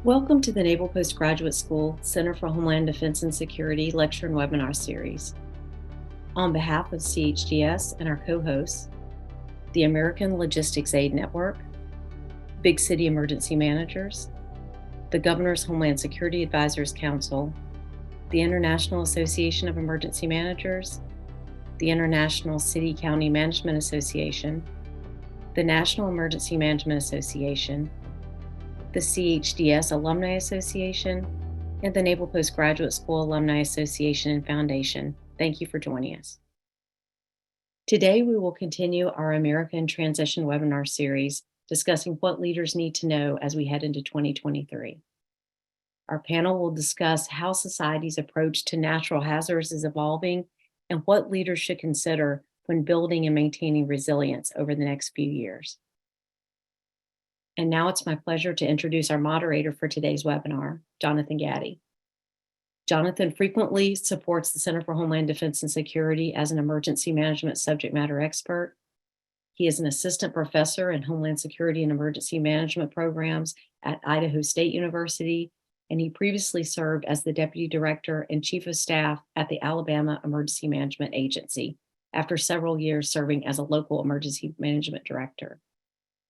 Welcome to the Naval Postgraduate School Center for Homeland Defense and Security lecture and webinar series. On behalf of CHDS and our co-hosts, the American Logistics Aid Network, Big City Emergency Managers, the Governor's Homeland Security Advisors Council, the International Association of Emergency Managers, the International City-County Management Association, the National Emergency Management Association, the CHDS Alumni Association, and the Naval Postgraduate School Alumni Association and Foundation. Thank you for joining us. Today, we will continue our America in Transition webinar series discussing what leaders need to know as we head into 2023. Our panel will discuss how society's approach to natural hazards is evolving and what leaders should consider when building and maintaining resilience over the next few years. And now it's my pleasure to introduce our moderator for today's webinar, Jonathan Gaddy. Jonathan frequently supports the Center for Homeland Defense and Security as an emergency management subject matter expert. He is an assistant professor in Homeland Security and Emergency Management programs at Idaho State University, and he previously served as the Deputy Director and Chief of Staff at the Alabama Emergency Management Agency, after several years serving as a local emergency management director.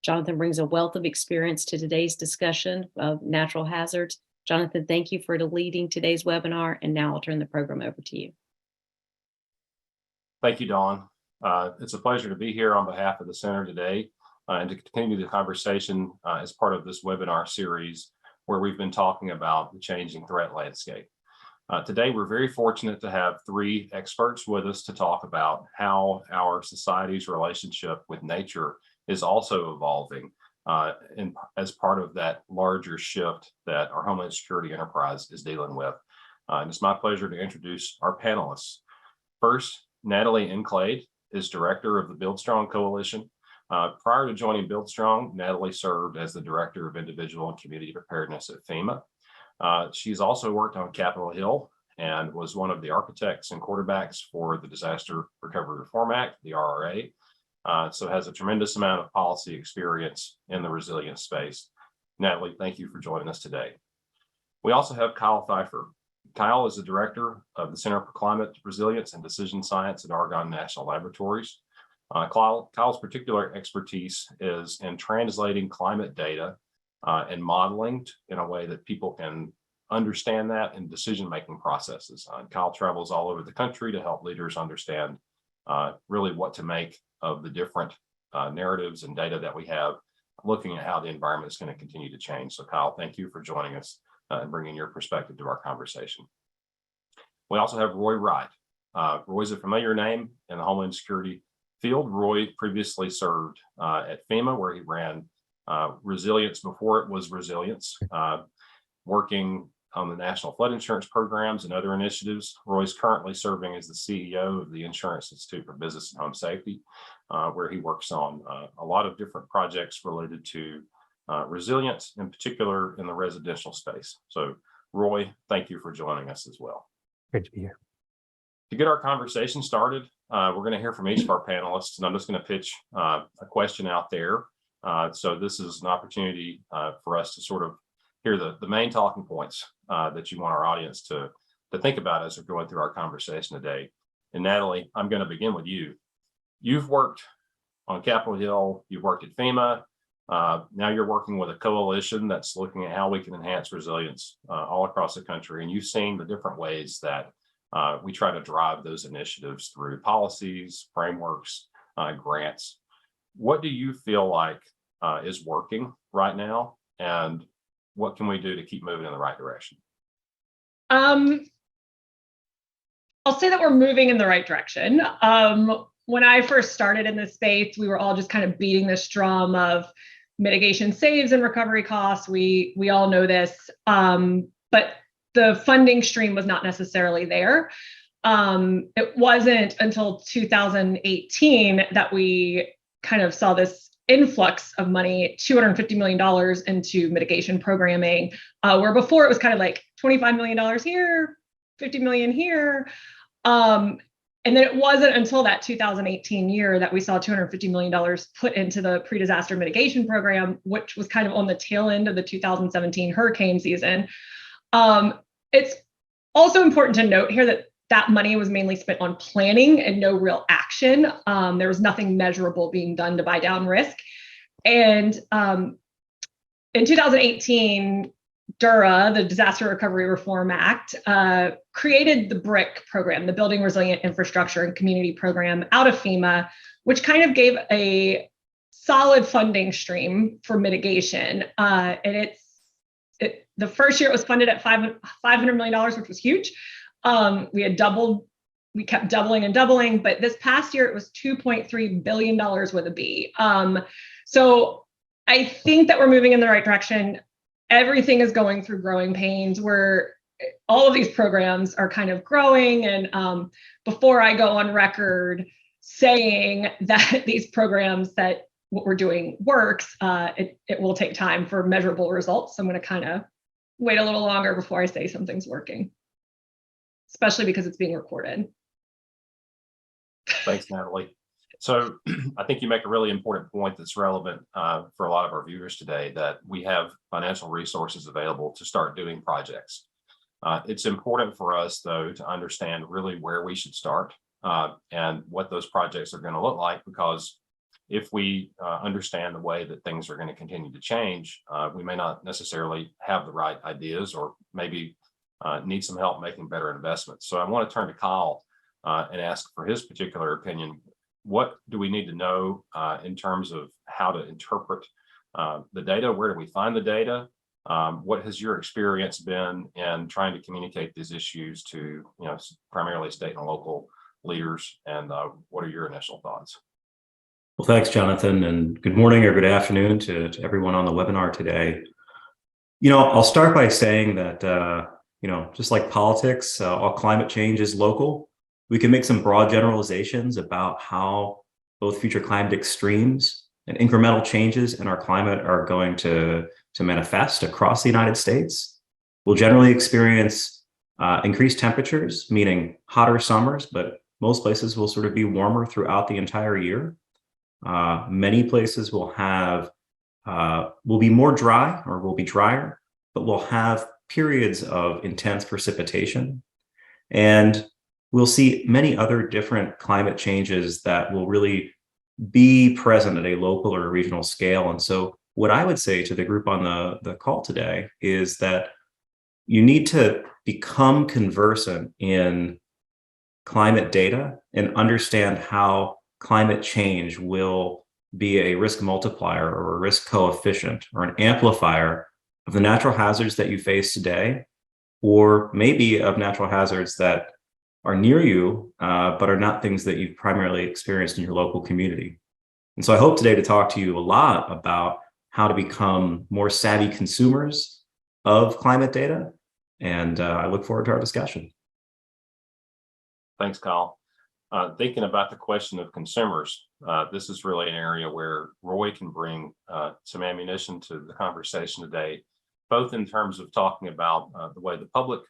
Jonathan brings a wealth of experience to today's discussion of natural hazards. Jonathan, thank you for leading today's webinar, and now I'll turn the program over to you. Thank you, Dawn. It's a pleasure to be here on behalf of the Center today and to continue the conversation as part of this webinar series where we've been talking about the changing threat landscape. Today, we're very fortunate to have three experts with us to talk about how our society's relationship with nature is also evolving as part of that larger shift that our Homeland Security enterprise is dealing with. And it's my pleasure to introduce our panelists. First, Natalie Enclade is director of the BuildStrong Coalition. Prior to joining BuildStrong, Natalie served as the director of individual and community preparedness at FEMA. She's also worked on Capitol Hill and was one of the architects and quarterbacks for the Disaster Recovery Reform Act, the RRA. So has a tremendous amount of policy experience in the resilience space. Natalie, thank you for joining us today. We also have Kyle Pfeiffer. Kyle is the director of the Center for Climate Resilience and Decision Science at Argonne National Laboratories. Kyle's particular expertise is in translating climate data and modeling in a way that people can understand that in decision-making processes. Kyle travels all over the country to help leaders understand really what to make of the different narratives and data that we have, looking at how the environment is going to continue to change. So Kyle, thank you for joining us and bringing your perspective to our conversation. We also have Roy Wright. Roy's a familiar name in the Homeland Security field. Roy previously served at FEMA, where he ran resilience before it was resilience, working on the National Flood Insurance Programs and other initiatives. Roy's currently serving as the CEO of the Insurance Institute for Business and Home Safety, where he works on a lot of different projects related to resilience, in particular in the residential space. So Roy, thank you for joining us as well. Great to be here. To get our conversation started, we're going to hear from each of our panelists, and I'm just going to pitch a question out there. So this is an opportunity for us to sort of hear the main talking points that you want our audience to think about as we're going through our conversation today. And Natalie, I'm going to begin with you. You've worked on Capitol Hill, you've worked at FEMA, now you're working with a coalition that's looking at how we can enhance resilience all across the country. And you've seen the different ways that we try to drive those initiatives through policies, frameworks, grants. What do you feel like is working right now? And what can we do to keep moving in the right direction? I'll say that we're moving in the right direction. When I first started in this space, we were all just kind of beating this drum of mitigation saves and recovery costs. We all know this, but the funding stream was not necessarily there. It wasn't until 2018 that we kind of saw this influx of money, $250 million into mitigation programming, where before it was kind of like $25 million here, $50 million here. And then it wasn't until that 2018 year that we saw $250 million put into the pre-disaster mitigation program, which was kind of on the tail end of the 2017 hurricane season. It's also important to note here that that money was mainly spent on planning and no real action. There was nothing measurable being done to buy down risk. And in 2018, DURA, the Disaster Recovery Reform Act, created the BRIC program, the Building Resilient Infrastructure and Community Program, out of FEMA, which kind of gave a solid funding stream for mitigation. And the first year it was funded at $500 million, which was huge. We kept doubling and doubling, but this past year it was $2.3 billion with a B. So I think that we're moving in the right direction. Everything is going through growing pains where all of these programs are kind of growing. And before I go on record saying that these programs, that what we're doing works, it will take time for measurable results. So I'm going to kind of wait a little longer before I say something's working, especially because it's being recorded. Thanks, Natalie. So I think you make a really important point that's relevant for a lot of our viewers today, that we have financial resources available to start doing projects. It's important for us, though, to understand really where we should start and what those projects are going to look like, because if we understand the way that things are going to continue to change, we may not necessarily have the right ideas, or maybe need some help making better investments. So I want to turn to Kyle and ask for his particular opinion. What do we need to know in terms of how to interpret the data? Where do we find the data? What has your experience been in trying to communicate these issues to, primarily state and local leaders? And what are your initial thoughts? Well, thanks, Jonathan, and good morning or good afternoon to everyone on the webinar today. I'll start by saying that, just like politics, all climate change is local. We can make some broad generalizations about how both future climate extremes and incremental changes in our climate are going to manifest across the United States. We'll generally experience increased temperatures, meaning hotter summers, but most places will sort of be warmer throughout the entire year. Many places will be more dry, or will be drier, but will have periods of intense precipitation. And we'll see many other different climate changes that will really be present at a local or regional scale. And so what I would say to the group on the call today is that you need to become conversant in climate data and understand how climate change will be a risk multiplier or a risk coefficient or an amplifier of the natural hazards that you face today, or maybe of natural hazards that are near you, but are not things that you've primarily experienced in your local community. And so I hope today to talk to you a lot about how to become more savvy consumers of climate data. And I look forward to our discussion. Thanks, Kyle. Thinking about the question of consumers, this is really an area where Roy can bring some ammunition to the conversation today, both in terms of talking about the way the public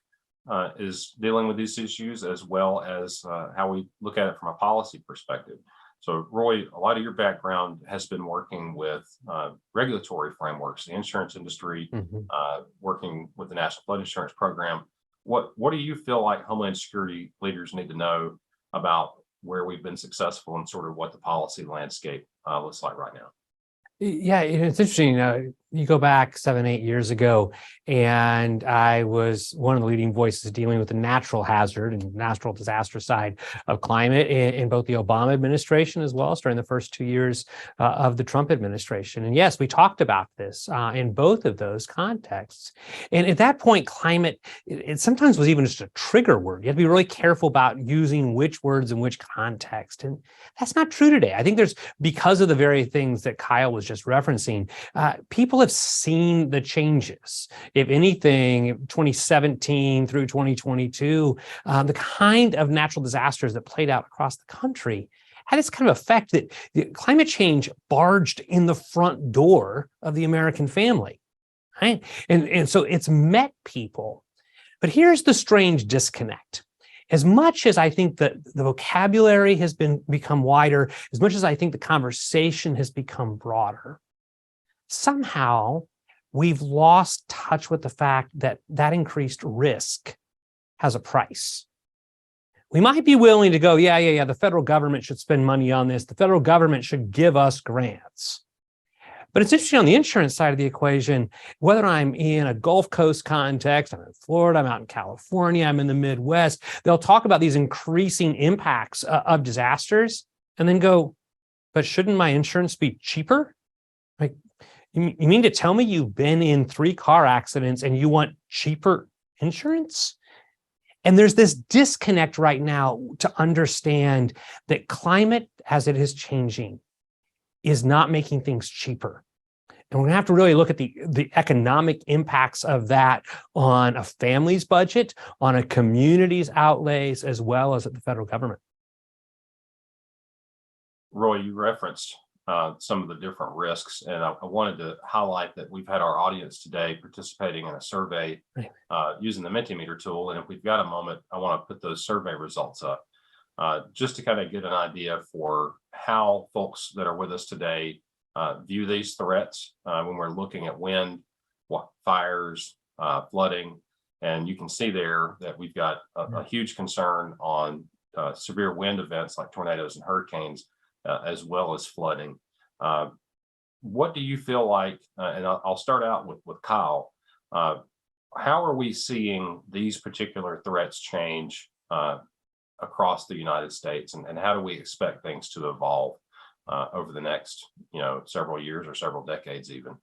is dealing with these issues, as well as how we look at it from a policy perspective. So Roy, a lot of your background has been working with regulatory frameworks, the insurance industry, working with the National Flood Insurance Program. What do you feel like Homeland Security leaders need to know about where we've been successful and sort of what the policy landscape looks like right now? Yeah, it's interesting. You go back 7-8 years ago, and I was one of the leading voices dealing with the natural hazard and natural disaster side of climate in both the Obama administration as well as during the first 2 years of the Trump administration. And yes, we talked about this in both of those contexts. And at that point, climate, it sometimes was even just a trigger word. You have to be really careful about using which words in which context. And that's not true today. I think because of the very things that Kyle was just referencing, people have seen the changes. If anything, 2017 through 2022, the kind of natural disasters that played out across the country had this kind of effect that climate change barged in the front door of the American family, right? And so it's met people. But here's the strange disconnect. as much as I think that the vocabulary has become wider, as much as I think the conversation has become broader, somehow we've lost touch with the fact that that increased risk has a price. We might be willing to go, yeah, the federal government should spend money on this. The federal government should give us grants. But it's interesting on the insurance side of the equation, whether I'm in a Gulf Coast context, I'm in Florida, I'm out in California, I'm in the Midwest, they'll talk about these increasing impacts of disasters and then go, but shouldn't my insurance be cheaper? Like, you mean to tell me you've been in 3 car accidents and you want cheaper insurance? And there's this disconnect right now to understand that climate, as it is changing, is not making things cheaper. And we're gonna have to really look at the economic impacts of that on a family's budget, on a community's outlays, as well as at the federal government. Roy, you referenced some of the different risks, and I wanted to highlight that we've had our audience today participating in a survey using the Mentimeter tool. And if we've got a moment, I want to put those survey results up just to kind of get an idea for how folks that are with us today view these threats when we're looking at wind, fires, flooding. And you can see there that we've got a huge concern on severe wind events like tornadoes and hurricanes, as well as flooding. What do you feel like, and I'll start out with Kyle, how are we seeing these particular threats change across the United States, and how do we expect things to evolve over the next, several years or several decades even?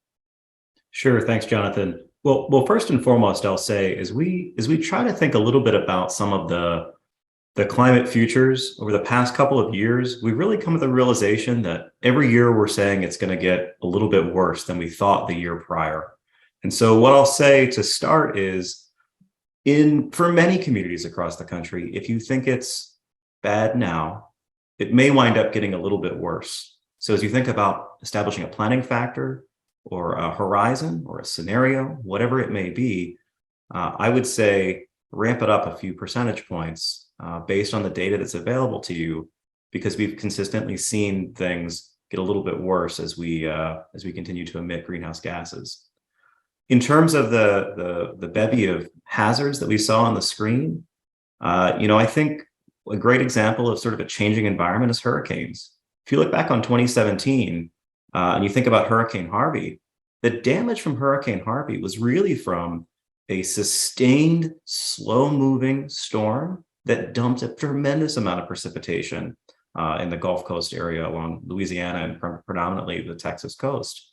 Sure. Thanks, Jonathan. Well, first and foremost, I'll say as we try to think a little bit about some of the climate futures over the past couple of years, we've really come to the realization that every year we're saying it's going to get a little bit worse than we thought the year prior. And so what I'll say to start is, for many communities across the country, if you think it's bad now, it may wind up getting a little bit worse. So as you think about establishing a planning factor or a horizon or a scenario, whatever it may be, I would say ramp it up a few percentage points based on the data that's available to you, because we've consistently seen things get a little bit worse as we continue to emit greenhouse gases. In terms of the bevy of hazards that we saw on the screen, I think a great example of sort of a changing environment is hurricanes. If you look back on 2017 and you think about Hurricane Harvey, the damage from Hurricane Harvey was really from a sustained, slow-moving storm that dumped a tremendous amount of precipitation in the Gulf Coast area along Louisiana and predominantly the Texas coast.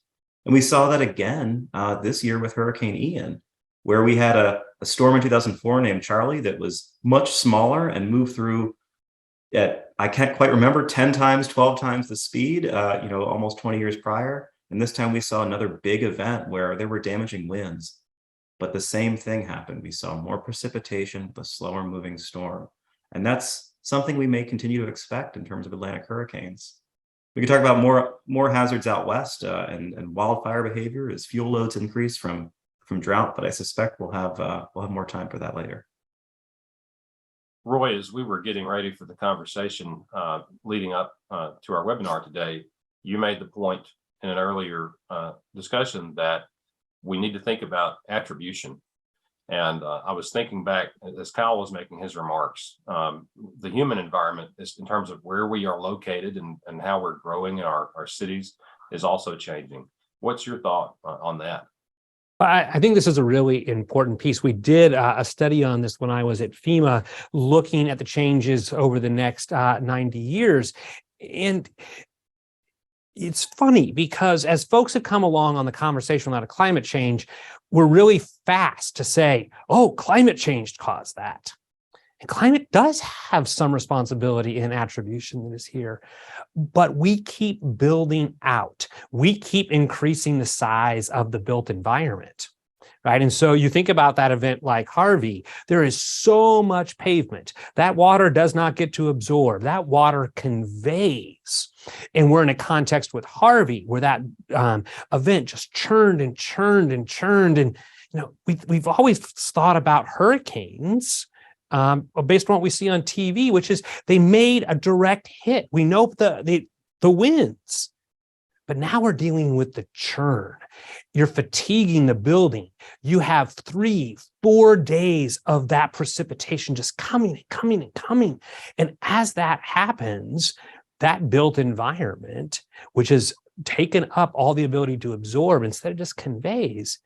And we saw that again this year with Hurricane Ian, where we had a storm in 2004 named Charlie that was much smaller and moved through at, I can't quite remember, 10 times, 12 times the speed, almost 20 years prior. And this time we saw another big event where there were damaging winds. But the same thing happened. We saw more precipitation with a slower moving storm. And that's something we may continue to expect in terms of Atlantic hurricanes. We can talk about more hazards out west and wildfire behavior as fuel loads increase from drought, but I suspect we'll have more time for that later. Roy, as we were getting ready for the conversation leading up to our webinar today, you made the point in an earlier discussion that we need to think about attribution. And I was thinking back as Kyle was making his remarks, the human environment is, in terms of where we are located and how we're growing in our cities, is also changing. What's your thought on that? I think this is a really important piece. We did a study on this when I was at FEMA, looking at the changes over the next 90 years. And it's funny because as folks have come along on the conversation about climate change, we're really fast to say, oh, climate change caused that. And climate does have some responsibility in attribution that is here, but we keep building out. We keep increasing the size of the built environment, right? And so you think about that event like Harvey, there is so much pavement. That water does not get to absorb. That water conveys. And we're in a context with Harvey where that event just churned and churned and churned. And we've always thought about hurricanes based on what we see on TV, which is they made a direct hit. We know the wins, but now we're dealing with the churn. You're fatiguing the building. You have 3-4 days of that precipitation just coming and coming and coming. And as that happens, that built environment, which has taken up all the ability to absorb instead of just conveys,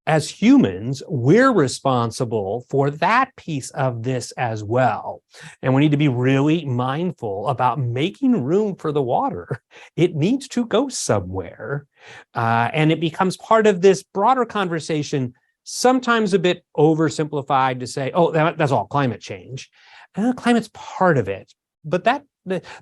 as humans, we're responsible for that piece of this as well. And we need to be really mindful about making room for the water. It needs to go somewhere. And it becomes part of this broader conversation, sometimes a bit oversimplified to say, oh, that's all climate change. Climate's part of it. But that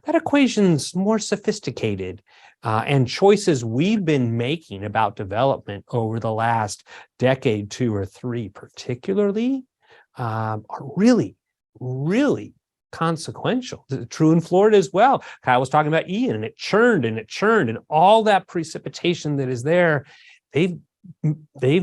equation's more sophisticated, and choices we've been making about development over the last decade, 2 or 3 particularly, are really, really consequential. True in Florida as well. Kyle was talking about Ian, and it churned, and all that precipitation that is there, they've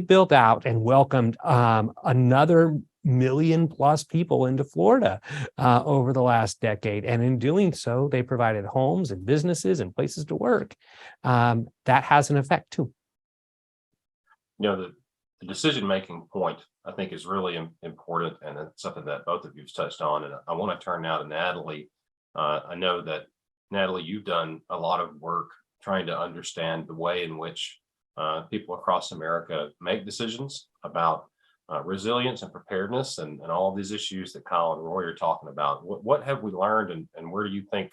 built out and welcomed another million plus people into Florida over the last decade. And in doing so, they provided homes and businesses and places to work. That has an effect too. The decision-making point, I think, is really important, and it's something that both of you have touched on. And I want to turn now to Natalie. I know that, Natalie, you've done a lot of work trying to understand the way in which people across America make decisions about resilience and preparedness and all of these issues that Kyle and Roy are talking about. What have we learned, and where do you think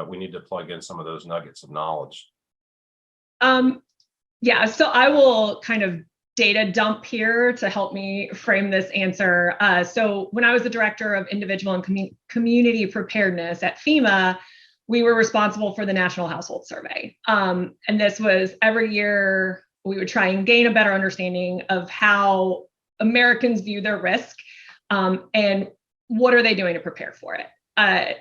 we need to plug in some of those nuggets of knowledge? Yeah, so I will kind of data dump here to help me frame this answer. So when I was the director of individual and community preparedness at FEMA, we were responsible for the National Household Survey. And this was every year we would try and gain a better understanding of how Americans view their risk, and what are they doing to prepare for it. I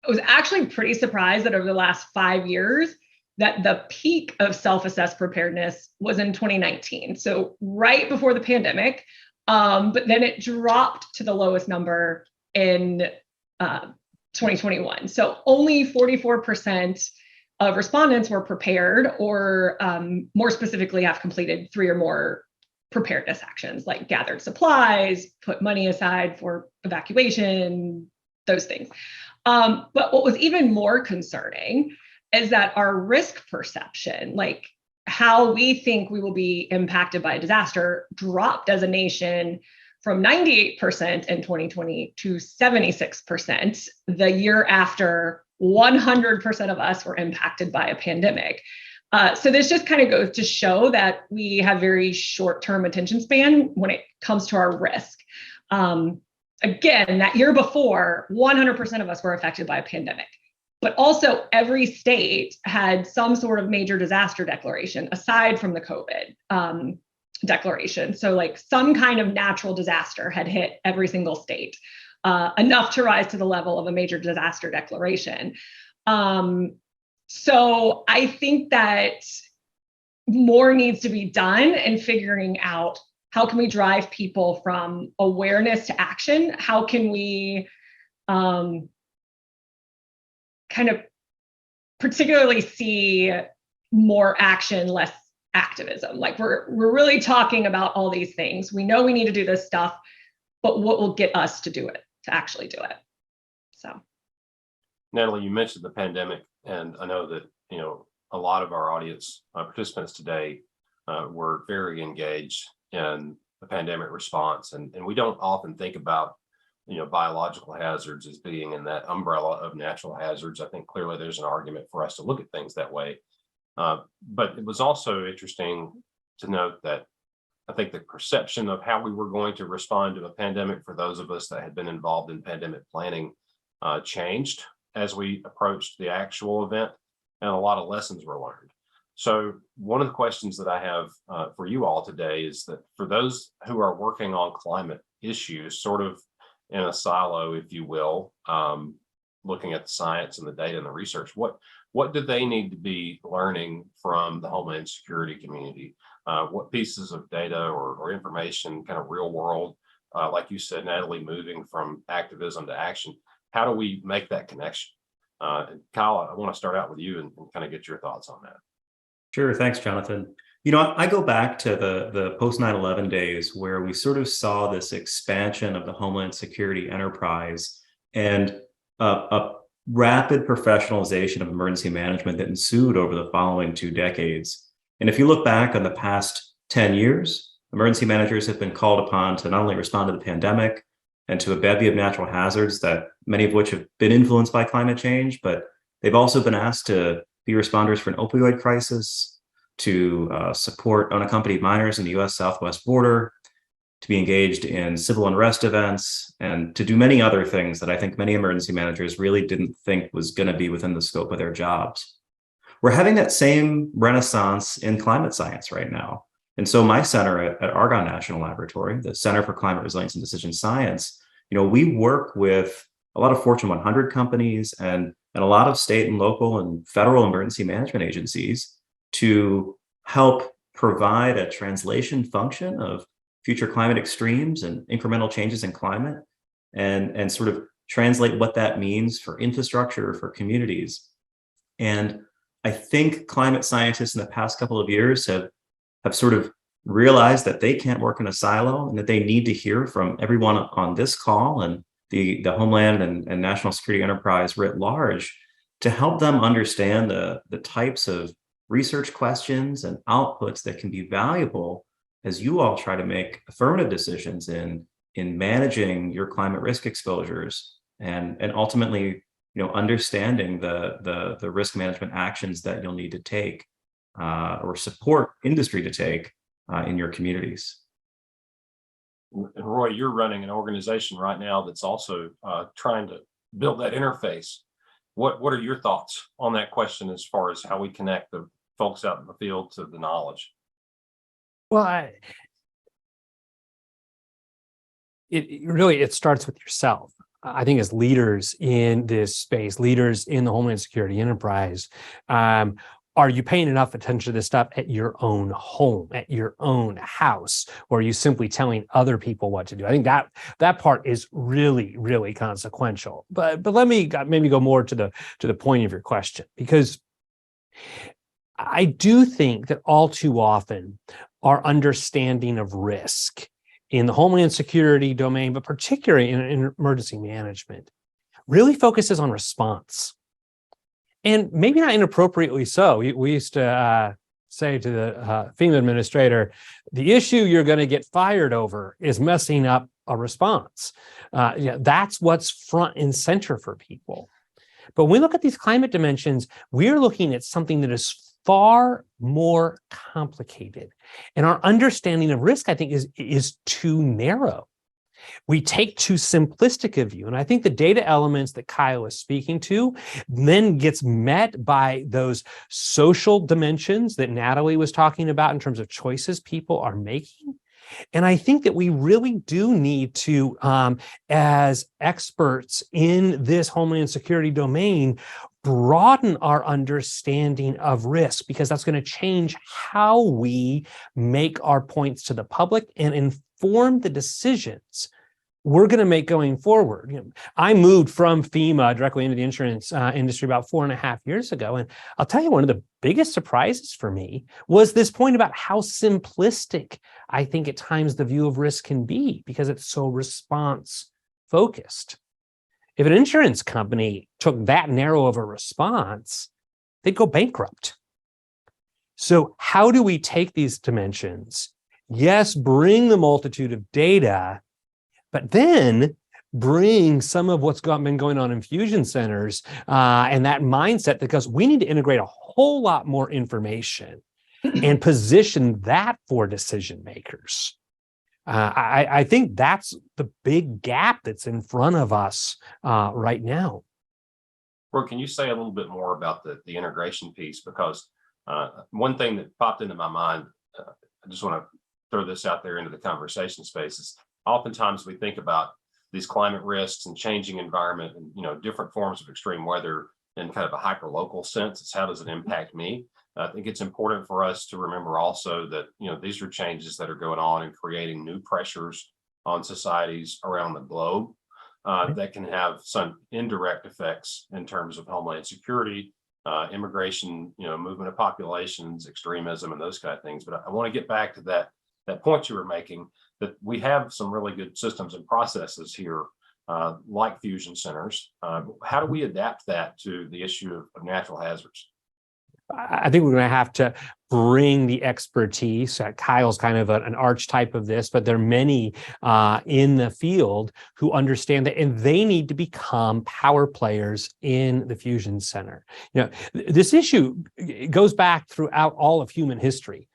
was actually pretty surprised that over the last 5 years, that the peak of self-assessed preparedness was in 2019. So right before the pandemic, but then it dropped to the lowest number in 2021. So only 44% of respondents were prepared, or more specifically have completed 3 or more preparedness actions, like gathered supplies, put money aside for evacuation, those things. But what was even more concerning is that our risk perception, like how we think we will be impacted by a disaster, dropped as a nation from 98% in 2020 to 76% the year after 100% of us were impacted by a pandemic. So this just kind of goes to show that we have very short-term attention span when it comes to our risk. Again, that year before, 100% of us were affected by a pandemic. But also every state had some sort of major disaster declaration aside from the COVID declaration. So like some kind of natural disaster had hit every single state, enough to rise to the level of a major disaster declaration. So I think that more needs to be done in figuring out how can we drive people from awareness to action? How can we kind of particularly see more action, less activism? Like we're really talking about all these things. We know we need to do this stuff, but what will get us to do it, to actually do it? So, Natalie, you mentioned the pandemic, and I know that a lot of our audience participants today were very engaged in the pandemic response, and we don't often think about biological hazards as being in that umbrella of natural hazards. I think clearly there's an argument for us to look at things that way. But it was also interesting to note that I think the perception of how we were going to respond to a pandemic for those of us that had been involved in pandemic planning changed as we approached the actual event, and a lot of lessons were learned. So one of the questions that I have for you all today is that for those who are working on climate issues, sort of in a silo, if you will, looking at the science and the data and the research, what do they need to be learning from the Homeland Security community? What pieces of data or information, kind of real world like you said, Natalie, moving from activism to action. How do we make that connection? Kyle, I want to start out with you and kind of get your thoughts on that. Sure. Thanks, Jonathan. You know, I go back to the post 9/11 days where we sort of saw this expansion of the Homeland Security enterprise and a rapid professionalization of emergency management that ensued over the following 2 decades. And if you look back on the past 10 years, emergency managers have been called upon to not only respond to the pandemic and to a bevy of natural hazards that many of which have been influenced by climate change, but they've also been asked to be responders for an opioid crisis, to support unaccompanied minors in the US Southwest border, to be engaged in civil unrest events, and to do many other things that I think many emergency managers really didn't think was going to be within the scope of their jobs. We're having that same renaissance in climate science right now. And so my center at Argonne National Laboratory, the Center for Climate Resilience and Decision Science, you know, we work with a lot of Fortune 100 companies and a lot of state and local and federal emergency management agencies to help provide a translation function of future climate extremes and incremental changes in climate and sort of translate what that means for infrastructure, for communities. And I think climate scientists in the past couple of years have sort of realized that they can't work in a silo and that they need to hear from everyone on this call and the Homeland and National Security Enterprise writ large to help them understand the types of research questions and outputs that can be valuable as you all try to make affirmative decisions in managing your climate risk exposures and ultimately, you know, understanding the risk management actions that you'll need to take or support industry to take in your communities. And Roy, you're running an organization right now that's also trying to build that interface. What are your thoughts on that question as far as how we connect the folks out in the field to the knowledge? Well, it starts with yourself. I think as leaders in this space, leaders in the Homeland Security enterprise, are you paying enough attention to this stuff at your own home, at your own house, or are you simply telling other people what to do? I think that part is really, really consequential. But let me maybe go more to the point of your question, because I do think that all too often our understanding of risk in the Homeland Security domain, but particularly in emergency management, really focuses on response. And maybe not inappropriately so. We used to say to the FEMA administrator, the issue you're going to get fired over is messing up a response. That's what's front and center for people. But when we look at these climate dimensions, we're looking at something that is far more complicated. And our understanding of risk, I think, is too narrow. We take too simplistic a view. And I think the data elements that Kyle is speaking to then gets met by those social dimensions that Natalie was talking about in terms of choices people are making. And I think that we really do need to, as experts in this Homeland Security domain, broaden our understanding of risk, because that's going to change how we make our points to the public and inform the decisions we're going to make going forward. I moved from FEMA directly into the insurance industry about 4.5 years ago. And I'll tell you, one of the biggest surprises for me was this point about how simplistic I think at times the view of risk can be, because it's so response focused. If an insurance company took that narrow of a response, they'd go bankrupt. So how do we take these dimensions? Yes, bring the multitude of data, but then bring some of what's been going on in fusion centers and that mindset, because we need to integrate a whole lot more information and position that for decision makers. I think that's the big gap that's in front of us right now. Roy, can you say a little bit more about the integration piece? Because one thing that popped into my mind, I just want to throw this out there into the conversation spaces. Oftentimes we think about these climate risks and changing environment and different forms of extreme weather in kind of a hyper-local sense. It's how does it impact me? I think it's important for us to remember also that these are changes that are going on and creating new pressures on societies around the globe that can have some indirect effects in terms of homeland security, immigration, movement of populations, extremism, and those kind of things. But I want to get back to that point you were making, that we have some really good systems and processes here, like fusion centers. How do we adapt that to the issue of natural hazards? I think we're going to have to bring the expertise. Kyle's kind of an archetype of this, but there are many in the field who understand that, and they need to become power players in the fusion center. This issue goes back throughout all of human history.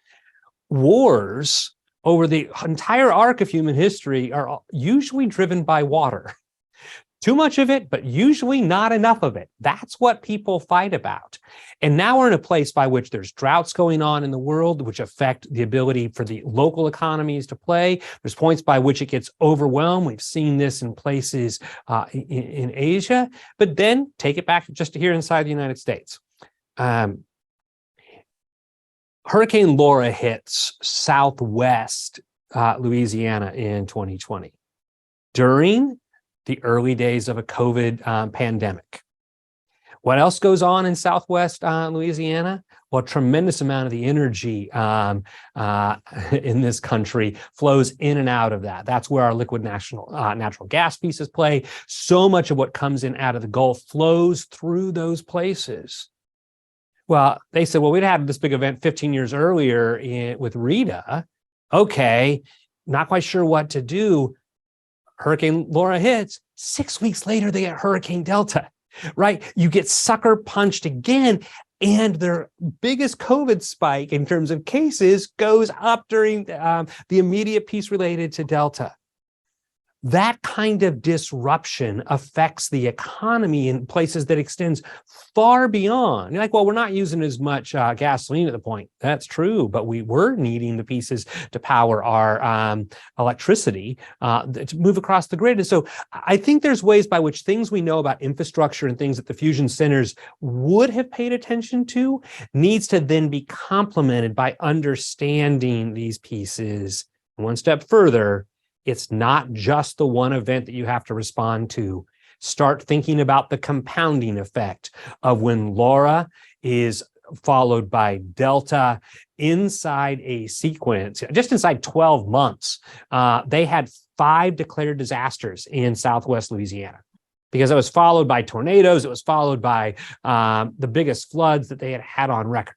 Wars over the entire arc of human history are usually driven by water. Too much of it, but usually not enough of it. That's what people fight about. And now we're in a place by which there's droughts going on in the world, which affect the ability for the local economies to play. There's points by which it gets overwhelmed. We've seen this in places in Asia. But then take it back just to here inside the United States. Hurricane Laura hits Southwest Louisiana in 2020 during the early days of a COVID pandemic. What else goes on in Southwest Louisiana? Well, a tremendous amount of the energy in this country flows in and out of that. That's where our liquid natural gas pieces play. So much of what comes in out of the Gulf flows through those places. Well, they said, well, we'd had this big event 15 years earlier with Rita. Okay, not quite sure what to do. Hurricane Laura hits. 6 weeks later, they get Hurricane Delta, right? You get sucker punched again, and their biggest COVID spike in terms of cases goes up during the immediate piece related to Delta. That kind of disruption affects the economy in places that extends far beyond. You're like, well, we're not using as much gasoline at the point. That's true, but we were needing the pieces to power our electricity to move across the grid. And so I think there's ways by which things we know about infrastructure and things that the fusion centers would have paid attention to needs to then be complemented by understanding these pieces. One step further, it's not just the one event that you have to respond to. Start thinking about the compounding effect of when Laura is followed by Delta inside a sequence. Just inside 12 months, they had 5 declared disasters in Southwest Louisiana, because it was followed by tornadoes. It was followed by the biggest floods that they had had on record.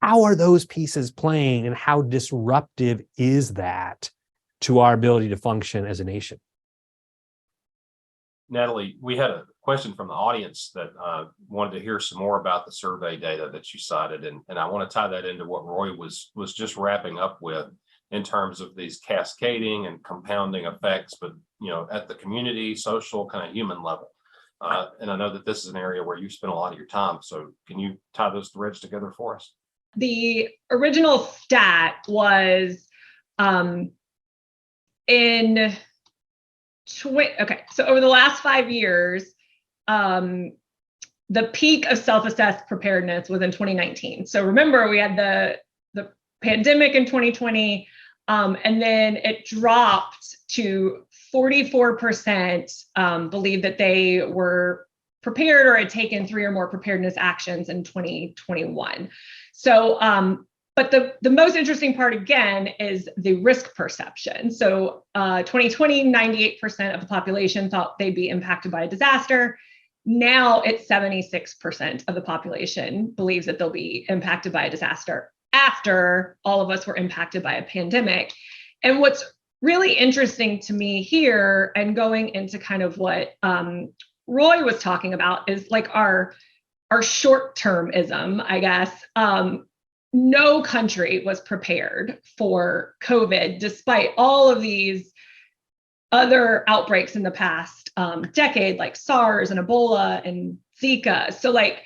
How are those pieces playing, and how disruptive is that to our ability to function as a nation? Natalie, we had a question from the audience that wanted to hear some more about the survey data that you cited, and I want to tie that into what Roy was just wrapping up with in terms of these cascading and compounding effects, but at the community, social, kind of human level. And I know that this is an area where you spend a lot of your time. So can you tie those threads together for us? The original stat was so over the last 5 years, the peak of self-assessed preparedness was in 2019. So remember, we had the pandemic in 2020, and then it dropped to 44% believe that they were prepared or had taken 3 or more preparedness actions in 2021. So, but the most interesting part, again, is the risk perception. So 2020, 98% of the population thought they'd be impacted by a disaster. Now it's 76% of the population believes that they'll be impacted by a disaster after all of us were impacted by a pandemic. And what's really interesting to me here, and going into kind of what Roy was talking about, is like our short-termism, I guess. No country was prepared for COVID, despite all of these other outbreaks in the past decade, like SARS and Ebola and Zika. So like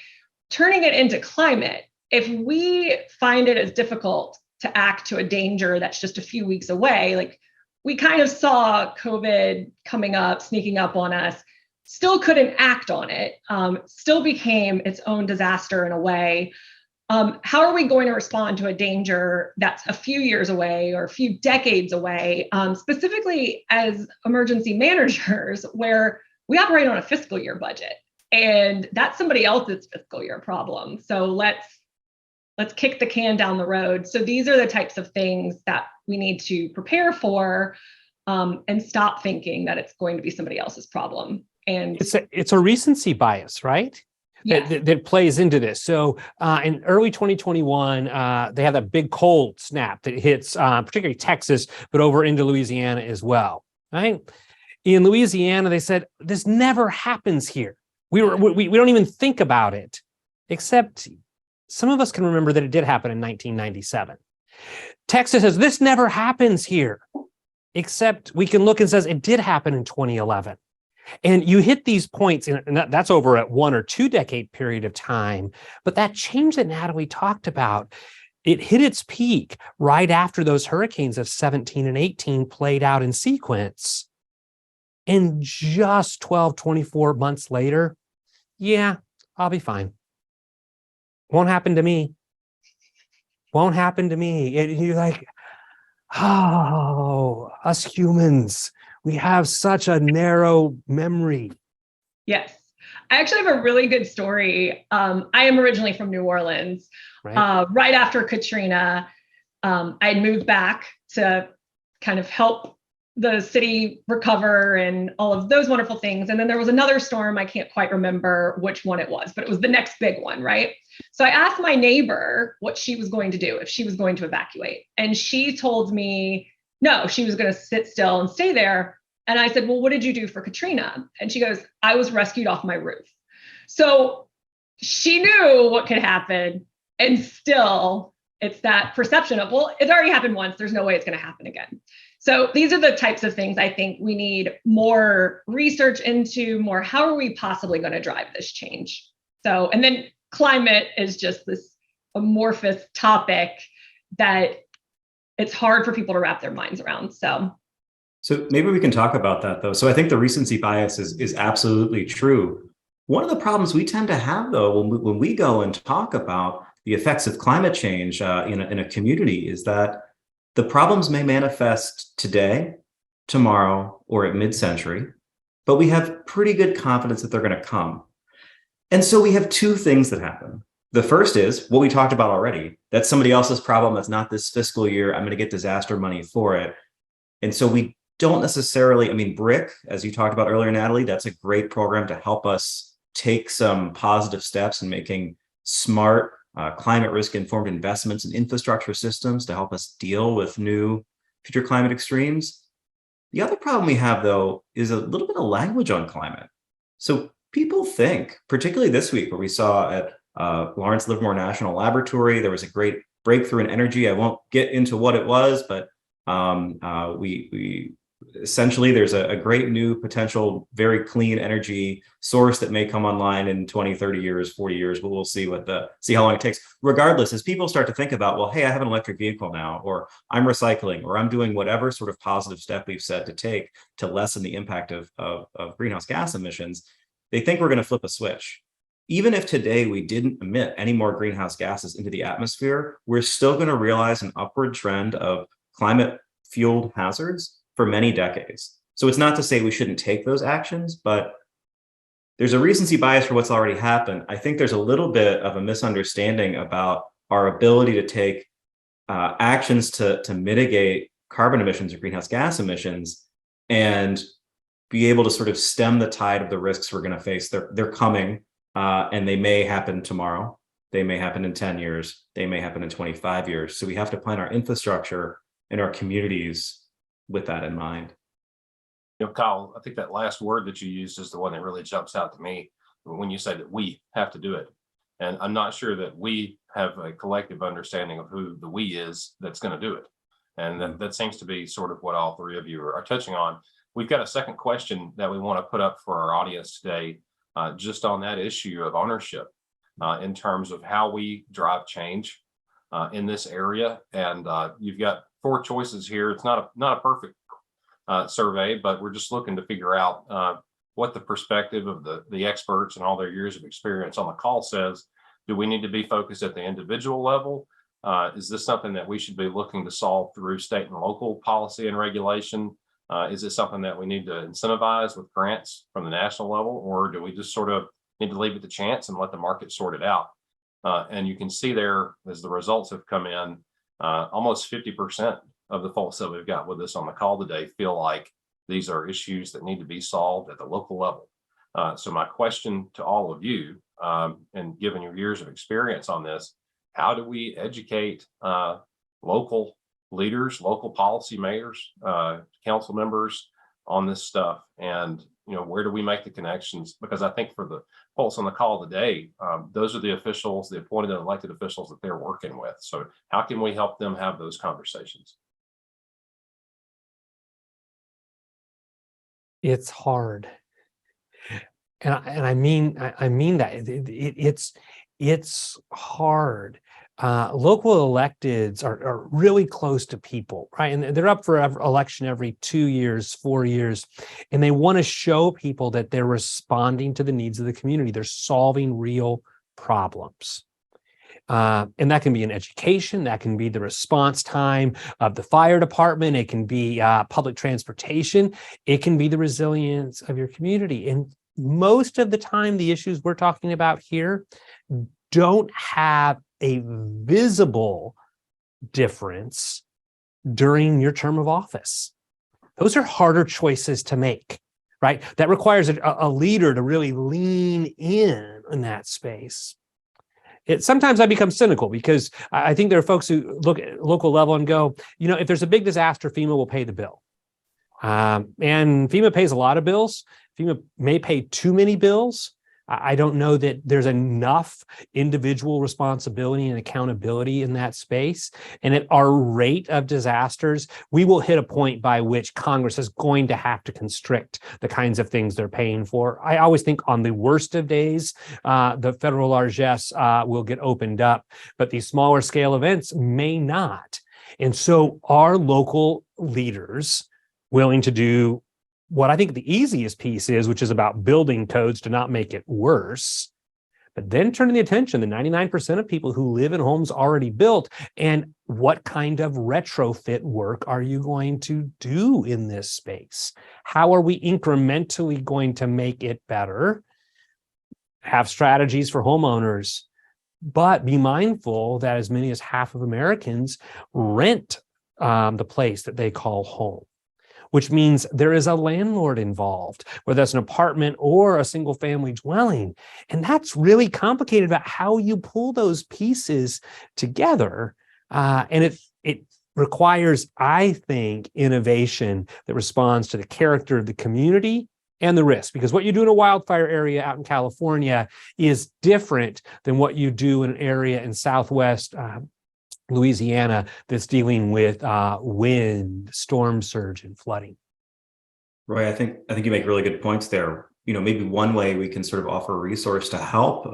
turning it into climate, if we find it as difficult to act to a danger that's just a few weeks away, like we kind of saw COVID coming up, sneaking up on us, still couldn't act on it, still became its own disaster in a way. how are we going to respond to a danger that's a few years away or a few decades away, specifically as emergency managers, where we operate on a fiscal year budget, and that's somebody else's fiscal year problem. So let's kick the can down the road. So these are the types of things that we need to prepare for, and stop thinking that it's going to be somebody else's problem. And it's a recency bias, right? Yeah. That plays into this. So in early 2021, they had that big cold snap that hits particularly Texas, but over into Louisiana as well, right? In Louisiana, they said, this never happens here. We don't even think about it, except some of us can remember that it did happen in 1997. Texas says, this never happens here, except we can look and says it did happen in 2011. And you hit these points, and that's over a 1 or 2 decade period of time. But that change that Natalie talked about, it hit its peak right after those hurricanes of 17 and 18 played out in sequence. And just 12, 24 months later, yeah, I'll be fine. Won't happen to me. Won't happen to me. And you're like, oh, us humans, we have such a narrow memory. Yes. I actually have a really good story. I am originally from New Orleans. Right after Katrina, I had moved back to kind of help the city recover and all of those wonderful things. And then there was another storm. I can't quite remember which one it was, but it was the next big one, right? So I asked my neighbor what she was going to do, if she was going to evacuate. And she told me, no, she was going to sit still and stay there. And I said, well, what did you do for Katrina? And she goes, I was rescued off my roof. So she knew what could happen. And still, it's that perception of, well, it's already happened once. There's no way it's going to happen again. So these are the types of things I think we need more research into, more how are we possibly going to drive this change? So, and then climate is just this amorphous topic that it's hard for people to wrap their minds around. So maybe we can talk about that, though. So I think the recency bias is absolutely true. One of the problems we tend to have, though, when we go and talk about the effects of climate change in a community is that the problems may manifest today, tomorrow, or at mid-century, but we have pretty good confidence that they're going to come. And so we have two things that happen. The first is what we talked about already. That's somebody else's problem. That's not this fiscal year. I'm going to get disaster money for it. And so we don't necessarily, I mean, BRIC, as you talked about earlier, Natalie, that's a great program to help us take some positive steps in making smart climate risk informed investments in infrastructure systems to help us deal with new future climate extremes. The other problem we have, though, is a little bit of language on climate. So people think, particularly this week, where we saw at Lawrence Livermore National Laboratory, there was a great breakthrough in energy. I won't get into what it was, but we essentially, there's a great new potential, very clean energy source that may come online in 20, 30 years, 40 years, but we'll see how long it takes. Regardless, as people start to think about, well, hey, I have an electric vehicle now, or I'm recycling, or I'm doing whatever sort of positive step we've said to take to lessen the impact of greenhouse gas emissions, they think we're going to flip a switch. Even if today we didn't emit any more greenhouse gases into the atmosphere, we're still going to realize an upward trend of climate-fueled hazards for many decades. So it's not to say we shouldn't take those actions, but there's a recency bias for what's already happened. I think there's a little bit of a misunderstanding about our ability to take actions to mitigate carbon emissions or greenhouse gas emissions and be able to sort of stem the tide of the risks we're going to face. They're coming, and they may happen tomorrow. They may happen in 10 years. They may happen in 25 years. So we have to plan our infrastructure and our communities with that in mind. You know, Kyle, I think that last word that you used is the one that really jumps out to me when you say that we have to do it. And I'm not sure that we have a collective understanding of who the we is that's going to do it. And that seems to be sort of what all three of you are touching on. We've got a second question that we want to put up for our audience today, just on that issue of ownership in terms of how we drive change in this area. And you've got 4 choices here. It's not a perfect survey, but we're just looking to figure out what the perspective of the experts and all their years of experience on the call says Do we need to be focused at the individual level? Is this something that we should be looking to solve through state and local policy and regulation? Is it something that we need to incentivize with grants from the national level, or do we just sort of need to leave it to chance and let the market sort it out? And you can see there, as the results have come in, almost 50% of the folks that we've got with us on the call today feel like these are issues that need to be solved at the local level. So my question to all of you, and given your years of experience on this, how do we educate local leaders, local policy mayors, council members on this stuff? And where do we make the connections? Because I think for the folks on the call today, those are the officials, the appointed and elected officials that they're working with. So how can we help them have those conversations? It's hard. And I mean that it's hard. Local electeds are really close to people, right? And they're up for election every 2 years, 4 years, and they want to show people that they're responding to the needs of the community. They're solving real problems. And that can be in education, that can be the response time of the fire department, it can be public transportation, it can be the resilience of your community. And most of the time, the issues we're talking about here don't have a visible difference during your term of office. Those are harder choices to make, right? That requires a leader to really lean in that space. Sometimes I become cynical because I think there are folks who look at local level and go, if there's a big disaster, FEMA will pay the bill. And FEMA pays a lot of bills. FEMA may pay too many bills. I don't know that there's enough individual responsibility and accountability in that space. And at our rate of disasters, we will hit a point by which Congress is going to have to constrict the kinds of things they're paying for. I always think on the worst of days, the federal largesse will get opened up, but these smaller scale events may not. And so are local leaders willing to do what I think the easiest piece is, which is about building codes to not make it worse, but then turning the attention to 99% of people who live in homes already built, and what kind of retrofit work are you going to do in this space? How are we incrementally going to make it better? Have strategies for homeowners, but be mindful that as many as half of Americans rent the place that they call home, which means there is a landlord involved, whether that's an apartment or a single family dwelling. And that's really complicated about how you pull those pieces together. And it requires, I think, innovation that responds to the character of the community and the risk, because what you do in a wildfire area out in California is different than what you do in an area in Southwest Louisiana that's dealing with wind, storm surge, and flooding. Roy, I think you make really good points there. Maybe one way we can sort of offer a resource to help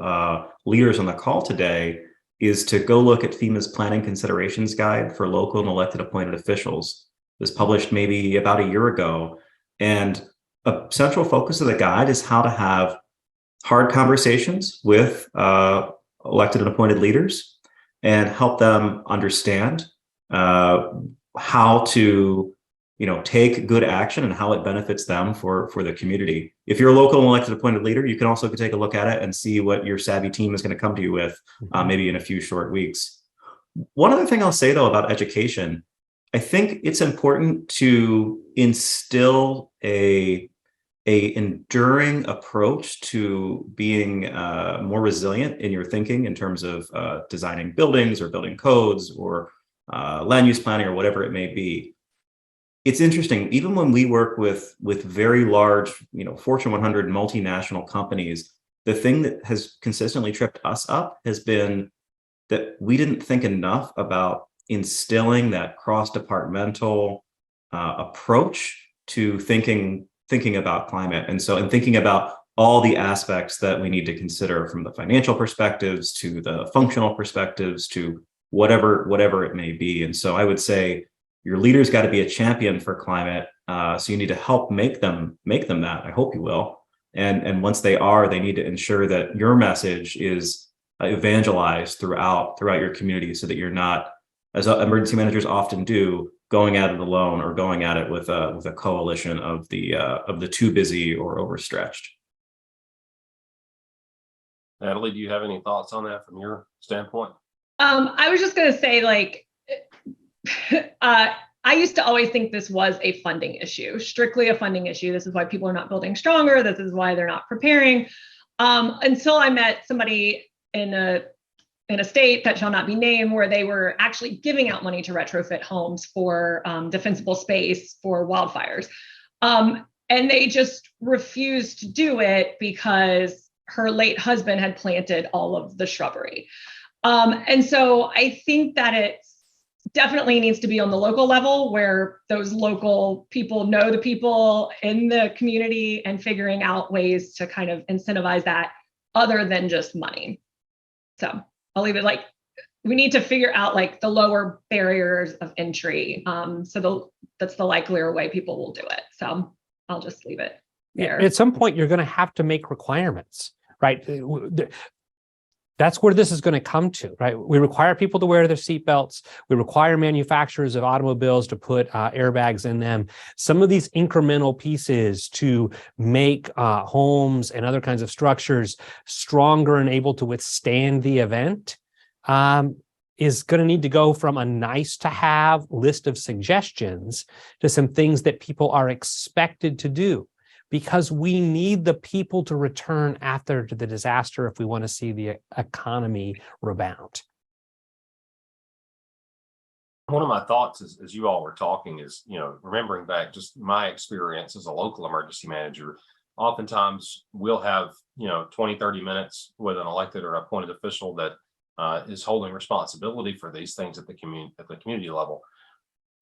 leaders on the call today is to go look at FEMA's Planning Considerations Guide for local and elected appointed officials. It was published maybe about a year ago, and a central focus of the guide is how to have hard conversations with elected and appointed leaders, and help them understand how to, take good action and how it benefits them for the community. If you're a local and elected appointed leader, you can also take a look at it and see what your savvy team is going to come to you with, maybe in a few short weeks. One other thing I'll say though about education, I think it's important to instill a enduring approach to being more resilient in your thinking in terms of designing buildings or building codes or land use planning or whatever it may be. It's interesting, even when we work with very large, Fortune 100 multinational companies, the thing that has consistently tripped us up has been that we didn't think enough about instilling that cross-departmental approach to thinking about climate. And thinking about all the aspects that we need to consider, from the financial perspectives to the functional perspectives to whatever it may be. And so I would say your leaders got to be a champion for climate. So you need to help make them that. I hope you will. And once they are, they need to ensure that your message is evangelize throughout your community, so that you're not, as emergency managers often do, going at it alone or going at it with a coalition of the too busy or overstretched. Natalie, do you have any thoughts on that from your standpoint? I was just going to say, like, I used to always think this was a funding issue, strictly a funding issue. This is why people are not building stronger. This is why they're not preparing. Until I met somebody in a state that shall not be named, where they were actually giving out money to retrofit homes for defensible space for wildfires. And they just refused to do it because her late husband had planted all of the shrubbery. And so I think that it definitely needs to be on the local level, where those local people know the people in the community and figuring out ways to kind of incentivize that other than just money. So I'll leave it like, we need to figure out like the lower barriers of entry. So that's the likelier way people will do it. So I'll just leave it there. At some point, you're going to have to make requirements, right? That's where this is going to come to, right? We require people to wear their seatbelts. We require manufacturers of automobiles to put airbags in them. Some of these incremental pieces to make homes and other kinds of structures stronger and able to withstand the event is going to need to go from a nice to have list of suggestions to some things that people are expected to do, because we need the people to return after the disaster if we want to see the economy rebound. One of my thoughts as you all were talking is, remembering back just my experience as a local emergency manager, oftentimes we'll have, 20, 30 minutes with an elected or appointed official that is holding responsibility for these things at the community level.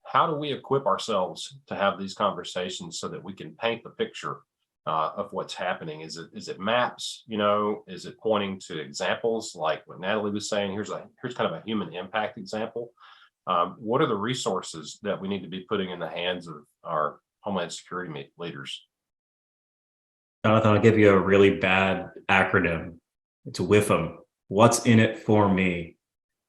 How do we equip ourselves to have these conversations so that we can paint the picture of what's happening? Is it maps? Is it pointing to examples like what Natalie was saying? Here's kind of a human impact example. What are the resources that we need to be putting in the hands of our Homeland Security leaders? Jonathan, I'll give you a really bad acronym. It's WIFM. What's in it for me?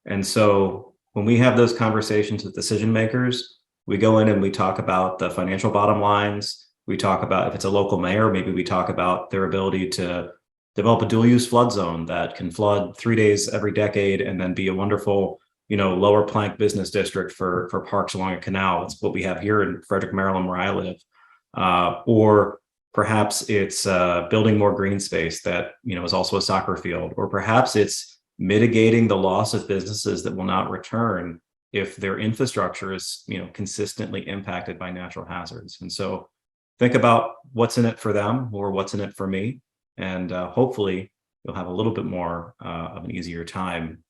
And so when we have those conversations with decision makers, we go in and we talk about the financial bottom lines. We talk about, if it's a local mayor, maybe we talk about their ability to develop a dual use flood zone that can flood 3 days every decade and then be a wonderful, lower plank business district for parks along a canal. It's what we have here in Frederick, Maryland, where I live. Or perhaps it's building more green space that, is also a soccer field. Or perhaps it's mitigating the loss of businesses that will not return if their infrastructure is, consistently impacted by natural hazards. And so think about what's in it for them or what's in it for me. And hopefully you'll have a little bit more of an easier time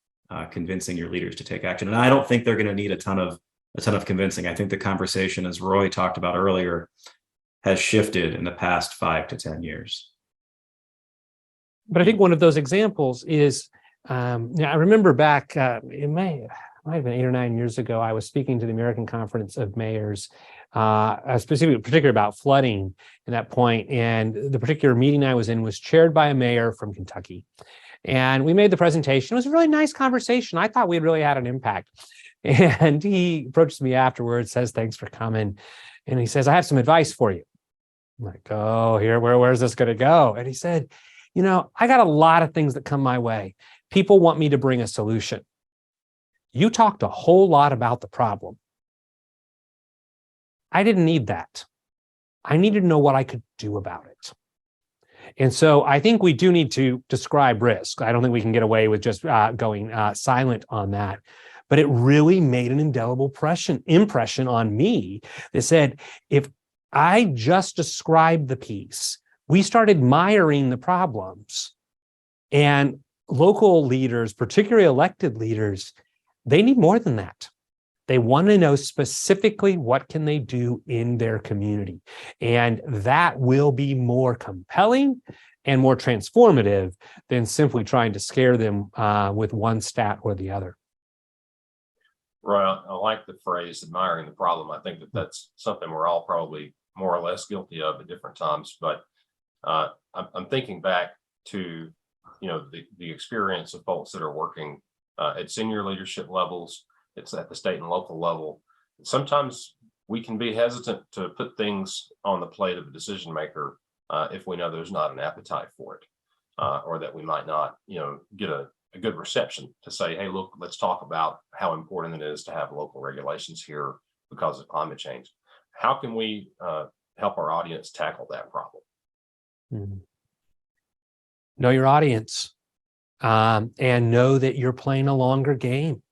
convincing your leaders to take action. And I don't think they're going to need a ton of convincing. I think the conversation, as Roy talked about earlier, has shifted in the past 5 to 10 years. But I think one of those examples is, I remember back, it might have been 8 or 9 years ago, I was speaking to the American Conference of Mayors, particularly about flooding at that point. And the particular meeting I was in was chaired by a mayor from Kentucky. And we made the presentation. It was a really nice conversation. I thought we really had an impact. And he approaches me afterwards, says, "Thanks for coming." And he says, "I have some advice for you." I'm like, "Oh, where's this going to go?" And he said, "I got a lot of things that come my way. People want me to bring a solution. You talked a whole lot about the problem. I didn't need that. I needed to know what I could do about it." And so I think we do need to describe risk. I don't think we can get away with just going silent on that. But it really made an indelible impression on me that said, if I just described the piece, we started miring the problems, and local leaders, particularly elected leaders, they need more than that. They want to know specifically what can they do in their community. And that will be more compelling and more transformative than simply trying to scare them with one stat or the other. Right. I like the phrase admiring the problem. I think that's something we're all probably more or less guilty of at different times. But I'm thinking back to the experience of folks that are working at senior leadership levels. It's at the state and local level. Sometimes we can be hesitant to put things on the plate of a decision maker if we know there's not an appetite for it, or that we might not, get a good reception to say, hey, look, let's talk about how important it is to have local regulations here because of climate change. How can we help our audience tackle that problem? Know your audience, and know that you're playing a longer game,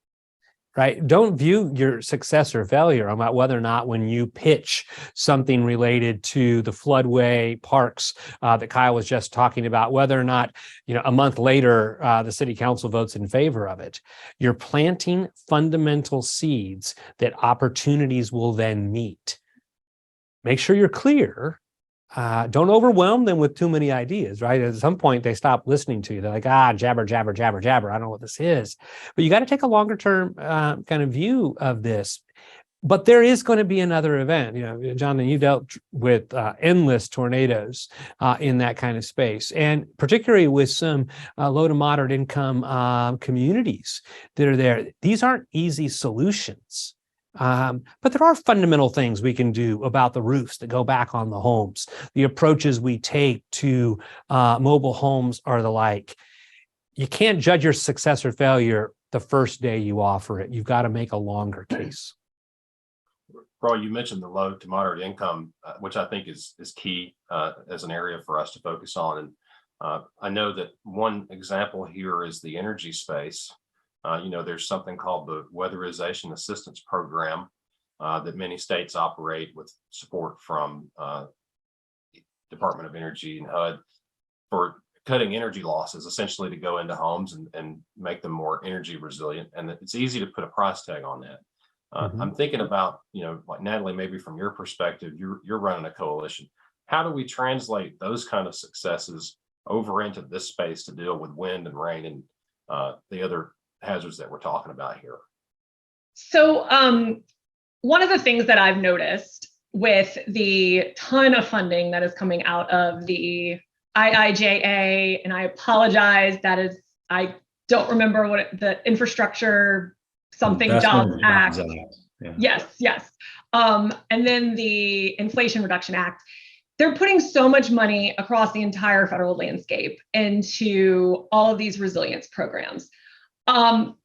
right? Don't view your success or failure about whether or not when you pitch something related to the floodway parks that Kyle was just talking about, whether or not, a month later, the city council votes in favor of it. You're planting fundamental seeds that opportunities will then meet. Make sure you're clear. Don't overwhelm them with too many ideas, right? At some point, they stop listening to you. They're like, jabber, jabber, jabber, jabber. I don't know what this is. But you got to take a longer term kind of view of this. But there is going to be another event. Jonathan, you dealt with endless tornadoes in that kind of space, and particularly with some low to moderate income communities that are there. These aren't easy solutions. But there are fundamental things we can do about the roofs that go back on the homes, the approaches we take to mobile homes or the like. You can't judge your success or failure the first day you offer it. You've got to make a longer case. Roy, you mentioned the low to moderate income, which I think is key as an area for us to focus on. And I know that one example here is the energy space. There's something called the Weatherization Assistance Program that many states operate with support from Department of Energy and HUD for cutting energy losses, essentially to go into homes and make them more energy resilient. And it's easy to put a price tag on that. I'm thinking about, like Natalie, maybe from your perspective, you're running a coalition. How do we translate those kind of successes over into this space to deal with wind and rain and the other hazards that we're talking about here? So one of the things that I've noticed with the ton of funding that is coming out of the IIJA, and I apologize, I don't remember what the Infrastructure something Jobs Act. Yeah. Yes. And then the Inflation Reduction Act. They're putting so much money across the entire federal landscape into all of these resilience programs. But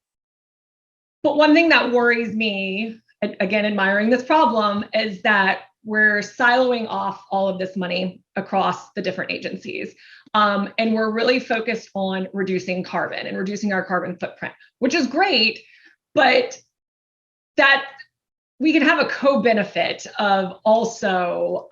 one thing that worries me, again, admiring this problem, is that we're siloing off all of this money across the different agencies. And we're really focused on reducing carbon and reducing our carbon footprint, which is great, but that we can have a co-benefit of also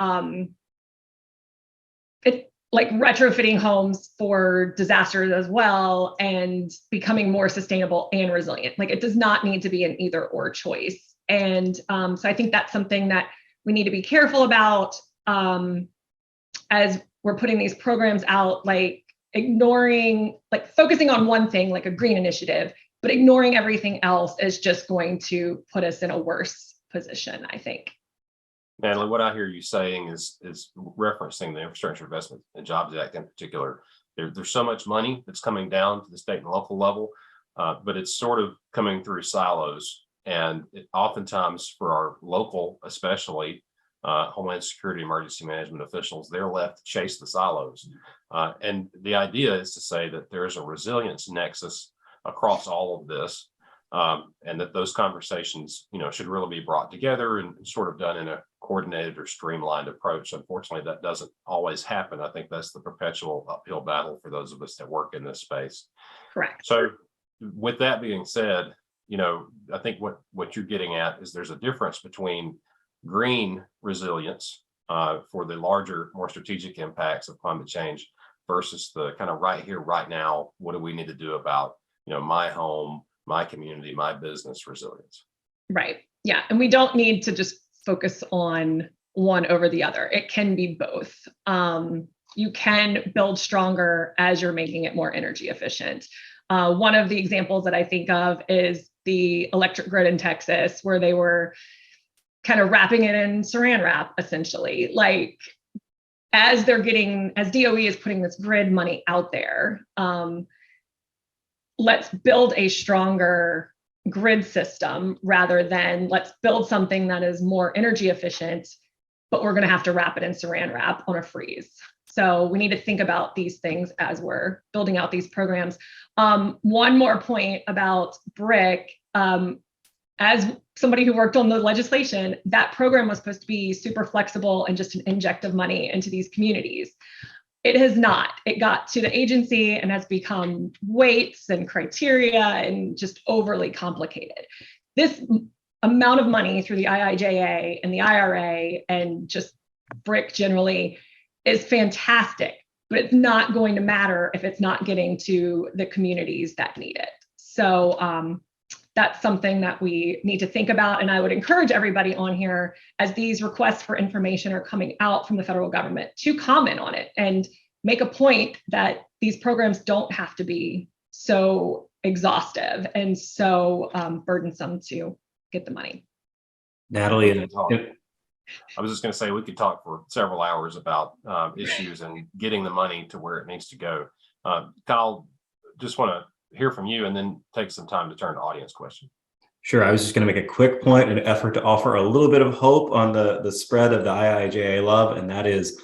like retrofitting homes for disasters as well and becoming more sustainable and resilient. Like, it does not need to be an either or choice. And so I think that's something that we need to be careful about as we're putting these programs out, like focusing on one thing, like a green initiative, but ignoring everything else is just going to put us in a worse position, I think. Natalie, what I hear you saying is referencing the Infrastructure Investment and Jobs Act in particular. There's so much money that's coming down to the state and local level, but it's sort of coming through silos. And oftentimes for our local, especially Homeland Security, emergency management officials, they're left to chase the silos. And the idea is to say that there's a resilience nexus across all of this, and that those conversations, should really be brought together and sort of done in a coordinated or streamlined approach. Unfortunately, that doesn't always happen. I think that's the perpetual uphill battle for those of us that work in this space. Correct. So with that being said, I think what you're getting at is there's a difference between green resilience for the larger, more strategic impacts of climate change versus the kind of right here, right now, what do we need to do about, my home, my community, my business resilience? Right. Yeah. And we don't need to just focus on one over the other. It can be both. You can build stronger as you're making it more energy efficient. One of the examples that I think of is the electric grid in Texas, where they were kind of wrapping it in saran wrap, essentially. Like, as DOE is putting this grid money out there, let's build a stronger grid system rather than let's build something that is more energy efficient, but we're going to have to wrap it in saran wrap on a freeze. So we need to think about these things as we're building out these programs. One more point about BRIC. As somebody who worked on the legislation, that program was supposed to be super flexible and just an inject of money into these communities. It has not. It got to the agency and has become weights and criteria and just overly complicated. This amount of money through the IIJA and the IRA and just BRIC generally is fantastic, but it's not going to matter if it's not getting to the communities that need it. So that's something that we need to think about. And I would encourage everybody on here, as these requests for information are coming out from the federal government, to comment on it and make a point that these programs don't have to be so exhaustive and so burdensome to get the money. Natalie, I was just going to say we could talk for several hours about issues and getting the money to where it needs to go. Kyle, just want to hear from you and then take some time to turn to audience question. Sure. I was just going to make a quick point in an effort to offer a little bit of hope on the spread of the IIJA love, and that is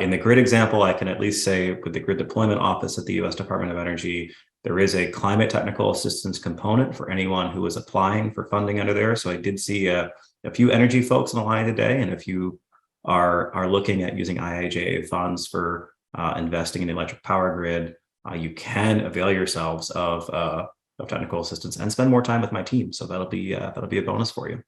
in the grid example, I can at least say with the Grid Deployment Office at the U.S. Department of Energy, there is a climate technical assistance component for anyone who is applying for funding under there. So I did see a few energy folks on the line today, and if you are looking at using IIJA funds for investing in the electric power grid, you can avail yourselves of technical assistance and spend more time with my team. So that'll be a bonus for you.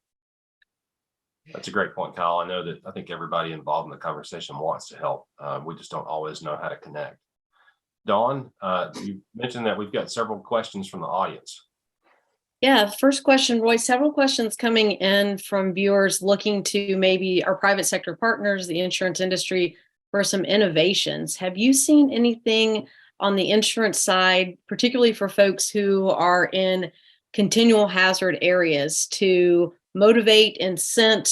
That's a great point, Kyle. I think everybody involved in the conversation wants to help. We just don't always know how to connect. Dawn, you mentioned that we've got several questions from the audience. Yeah, first question, Roy, several questions coming in from viewers looking to maybe our private sector partners, the insurance industry, for some innovations. Have you seen anything on the insurance side, particularly for folks who are in continual hazard areas, to motivate, incent,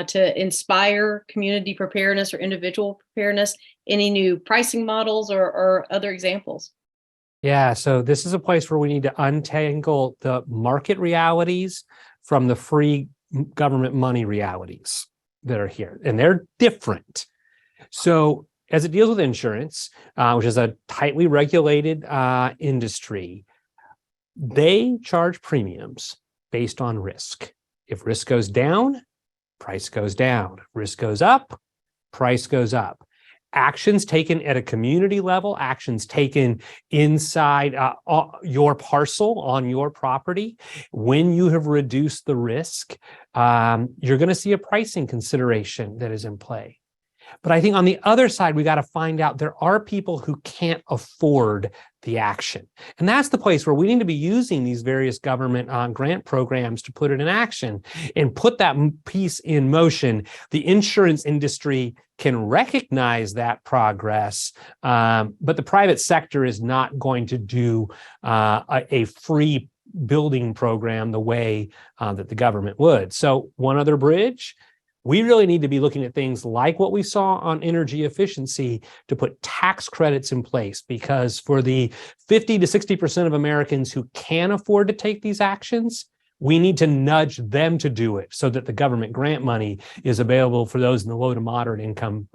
to inspire community preparedness or individual preparedness? Any new pricing models or other examples? Yeah, so this is a place where we need to untangle the market realities from the free government money realities that are here, and they're different. So as it deals with insurance, which is a tightly regulated industry, they charge premiums based on risk. If risk goes down, price goes down. Risk goes up, price goes up. Actions taken at a community level, actions taken inside your parcel on your property, when you have reduced the risk, you're going to see a pricing consideration that is in play. But I think on the other side, we got to find out there are people who can't afford the action. And that's the place where we need to be using these various government grant programs to put it in action and put that piece in motion. The insurance industry can recognize that progress, but the private sector is not going to do a free building program the way that the government would. So one other bridge. We really need to be looking at things like what we saw on energy efficiency to put tax credits in place, because for the 50 to 60% of Americans who can afford to take these actions, we need to nudge them to do it so that the government grant money is available for those in the low to moderate income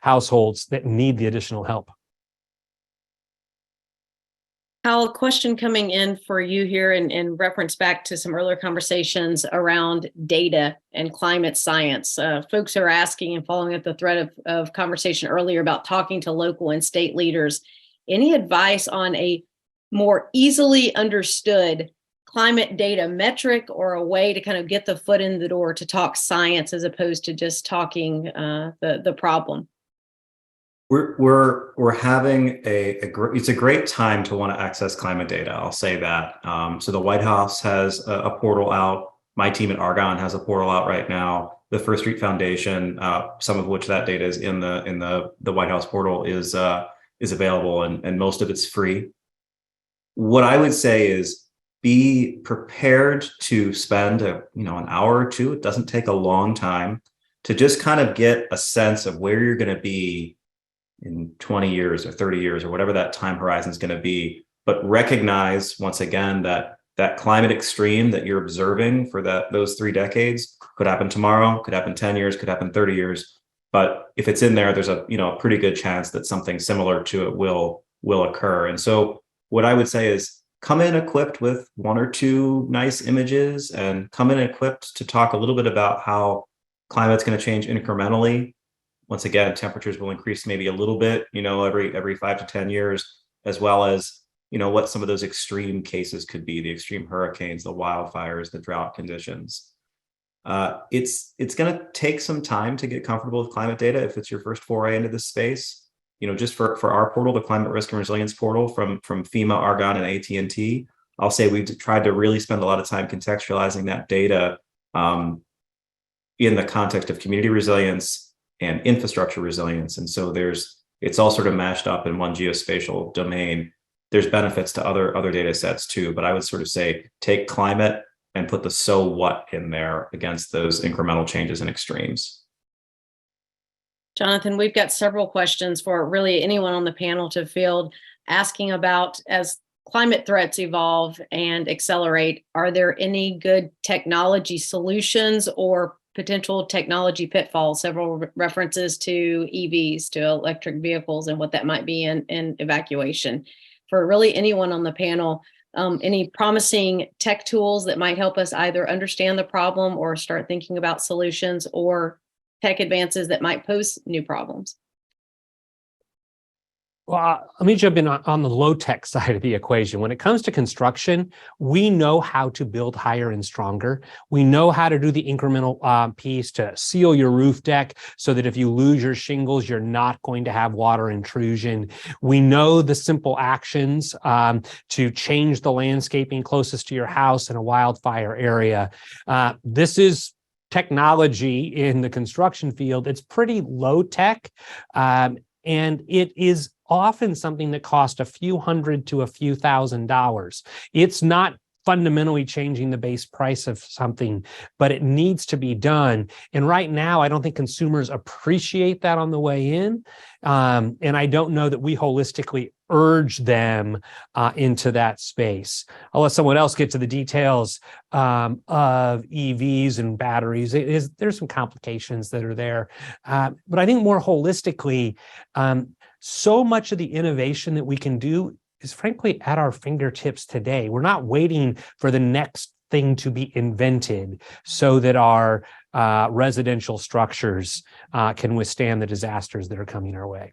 households that need the additional help. Hal, a question coming in for you here in reference back to some earlier conversations around data and climate science. Folks are asking and following up the thread of conversation earlier about talking to local and state leaders. Any advice on a more easily understood climate data metric or a way to kind of get the foot in the door to talk science as opposed to just talking the problem? We're having it's a great time to want to access climate data. I'll say that. So the White House has a portal out. My team at Argonne has a portal out right now. The First Street Foundation, some of which that data is in the White House portal, is available, and most of it's free. What I would say is be prepared to spend an hour or two. It doesn't take a long time to just kind of get a sense of where you're going to be in 20 years or 30 years or whatever that time horizon is going to be, but recognize once again that that climate extreme that you're observing for those 3 decades could happen tomorrow, could happen 10 years, could happen 30 years. But if it's in there, there's a pretty good chance that something similar to it will occur. And so what I would say is come in equipped with 1 or 2 nice images, and come in equipped to talk a little bit about how climate's going to change incrementally. Once again, temperatures will increase maybe a little bit, every 5 to 10 years, as well as what some of those extreme cases could be, the extreme hurricanes, the wildfires, the drought conditions. It's going to take some time to get comfortable with climate data if it's your first foray into this space. Just for our portal, the Climate Risk and Resilience portal from FEMA, Argonne, and AT&T, I'll say we've tried to really spend a lot of time contextualizing that data in the context of community resilience and infrastructure resilience. And so it's all sort of mashed up in one geospatial domain. There's benefits to other data sets too, but I would sort of say take climate and put the so what in there against those incremental changes and extremes. Jonathan, we've got several questions for really anyone on the panel to field, asking about, as climate threats evolve and accelerate, are there any good technology solutions or potential technology pitfalls? Several references to EVs, to electric vehicles, and what that might be in evacuation. For really anyone on the panel, any promising tech tools that might help us either understand the problem or start thinking about solutions, or tech advances that might pose new problems? Well, let me jump in on the low tech side of the equation. When it comes to construction, we know how to build higher and stronger. We know how to do the incremental piece to seal your roof deck so that if you lose your shingles, you're not going to have water intrusion. We know the simple actions to change the landscaping closest to your house in a wildfire area. This is technology in the construction field. It's pretty low tech, and it is often something that costs a few $100 to a few $1,000s. It's not fundamentally changing the base price of something, but it needs to be done. And right now, I don't think consumers appreciate that on the way in. And I don't know that we holistically urge them into that space. I'll let someone else get to the details of EVs and batteries. There's some complications that are there. But I think more holistically, so much of the innovation that we can do is frankly at our fingertips today. We're not waiting for the next thing to be invented so that our residential structures can withstand the disasters that are coming our way.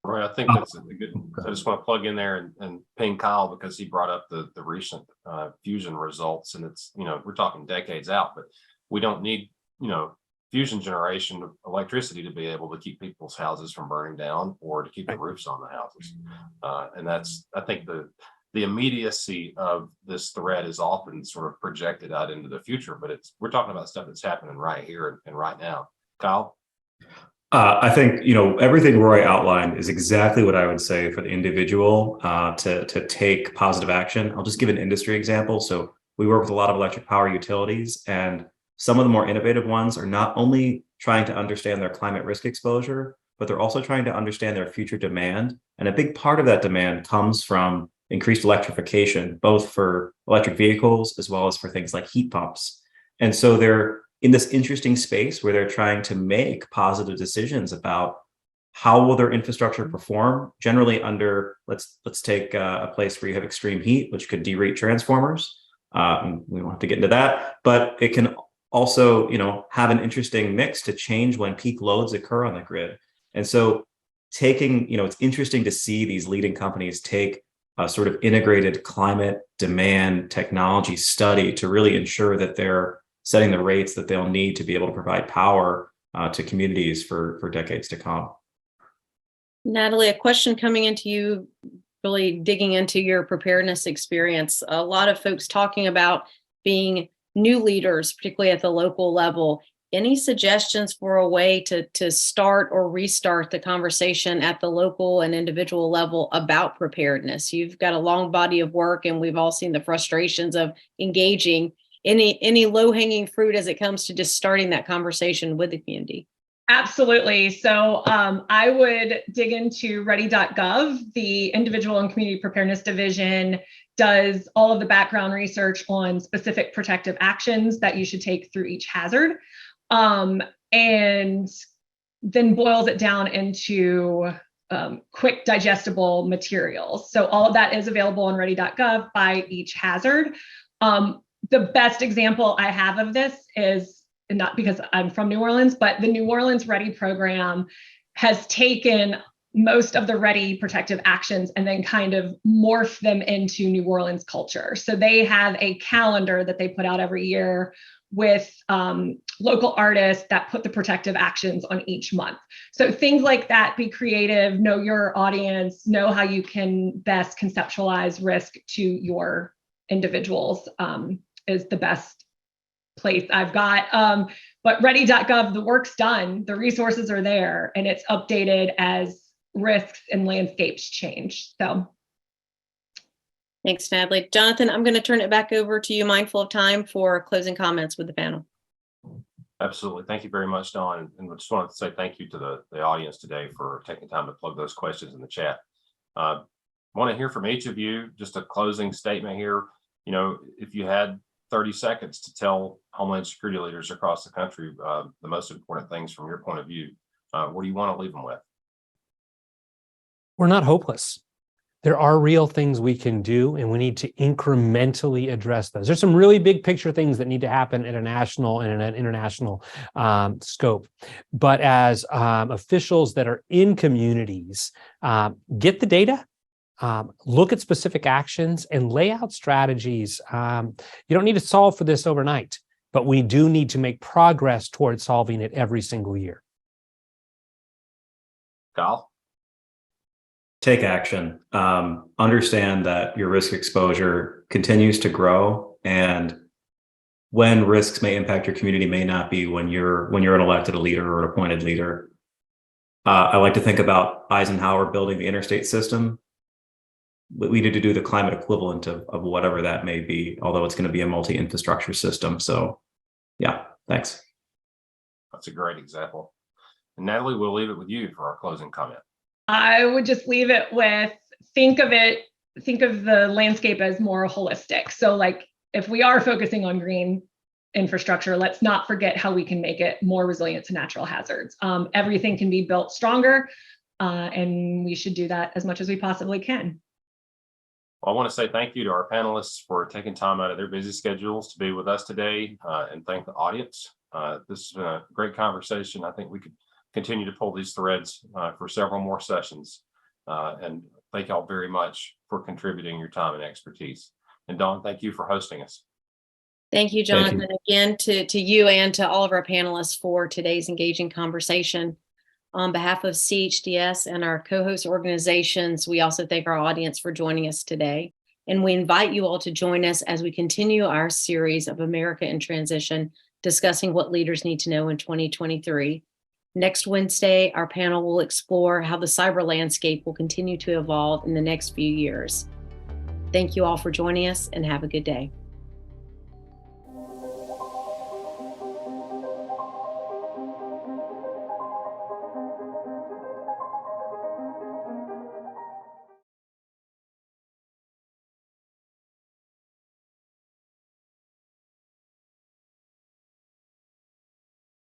Roy, I think that's a good. I just want to plug in there and ping Kyle, because he brought up the recent fusion results, and it's we're talking decades out, but we don't need fusion generation of electricity to be able to keep people's houses from burning down or to keep the roofs on the houses. And that's, I think, the immediacy of this threat is often sort of projected out into the future, but we're talking about stuff that's happening right here and right now. Kyle? I think, everything Roy outlined is exactly what I would say for the individual to take positive action. I'll just give an industry example. So we work with a lot of electric power utilities, and some of the more innovative ones are not only trying to understand their climate risk exposure, but they're also trying to understand their future demand. And a big part of that demand comes from increased electrification, both for electric vehicles as well as for things like heat pumps. And so they're in this interesting space where they're trying to make positive decisions about how will their infrastructure perform, generally under, let's take a place where you have extreme heat, which could derate transformers. We don't have to get into that, but it can also, have an interesting mix to change when peak loads occur on the grid. And so it's interesting to see these leading companies take a sort of integrated climate demand technology study to really ensure that they're setting the rates that they'll need to be able to provide power to communities for decades to come. Natalie, a question coming into you, really digging into your preparedness experience. A lot of folks talking about being new leaders, particularly at the local level. Any suggestions for a way to start or restart the conversation at the local and individual level about preparedness? You've got a long body of work, and we've all seen the frustrations of engaging. Any low-hanging fruit as it comes to just starting that conversation with the community? Absolutely. So I would dig into ready.gov. The Individual and Community Preparedness Division does all of the background research on specific protective actions that you should take through each hazard, and then boils it down into quick digestible materials. So all of that is available on ready.gov by each hazard. The best example I have of this is, and not because I'm from New Orleans, but the New Orleans Ready program has taken most of the Ready protective actions and then kind of morphed them into New Orleans culture. So they have a calendar that they put out every year with local artists that put the protective actions on each month. So things like that, be creative, know your audience, know how you can best conceptualize risk to your individuals, is the best place I've got. But ready.gov, the work's done, the resources are there, and it's updated as risks and landscapes change. So Thanks, Natalie. Jonathan, I'm going to turn it back over to you, mindful of time, for closing comments with the panel. Absolutely. Thank you very much, Dawn. And I just wanted to say thank you to the audience today for taking time to plug those questions in the chat. I want to hear from each of you, just a closing statement here. You know, if you had 30 seconds to tell Homeland Security leaders across the country the most important things from your point of view, what do you want to leave them with? We're not hopeless. There are real things we can do, and we need to incrementally address those. There's some really big picture things that need to happen at a national and an international scope. But as officials that are in communities, get the data, look at specific actions, and lay out strategies. You don't need to solve for this overnight, but we do need to make progress towards solving it every single year. Kyle? Take action. Understand that your risk exposure continues to grow, and when risks may impact your community may not be when you're an elected leader or an appointed leader. I like to think about Eisenhower building the interstate system. We need to do the climate equivalent of whatever that may be, although it's going to be a multi-infrastructure system. So yeah, thanks. That's a great example. And Natalie, we'll leave it with you for our closing comment. I would just leave it with, think of the landscape as more holistic. So like, if we are focusing on green infrastructure, let's not forget how we can make it more resilient to natural hazards. Everything can be built stronger, and we should do that as much as we possibly can. Well, I want to say thank you to our panelists for taking time out of their busy schedules to be with us today, and thank the audience. This has been a great conversation. I think we could continue to pull these threads for several more sessions. And thank y'all very much for contributing your time and expertise. And Dawn, thank you for hosting us. Thank you, Jonathan, again to you and to all of our panelists for today's engaging conversation. On behalf of CHDS and our co-host organizations, we also thank our audience for joining us today. And we invite you all to join us as we continue our series of America in Transition, discussing what leaders need to know in 2023. Next Wednesday, our panel will explore how the cyber landscape will continue to evolve in the next few years. Thank you all for joining us, and have a good day.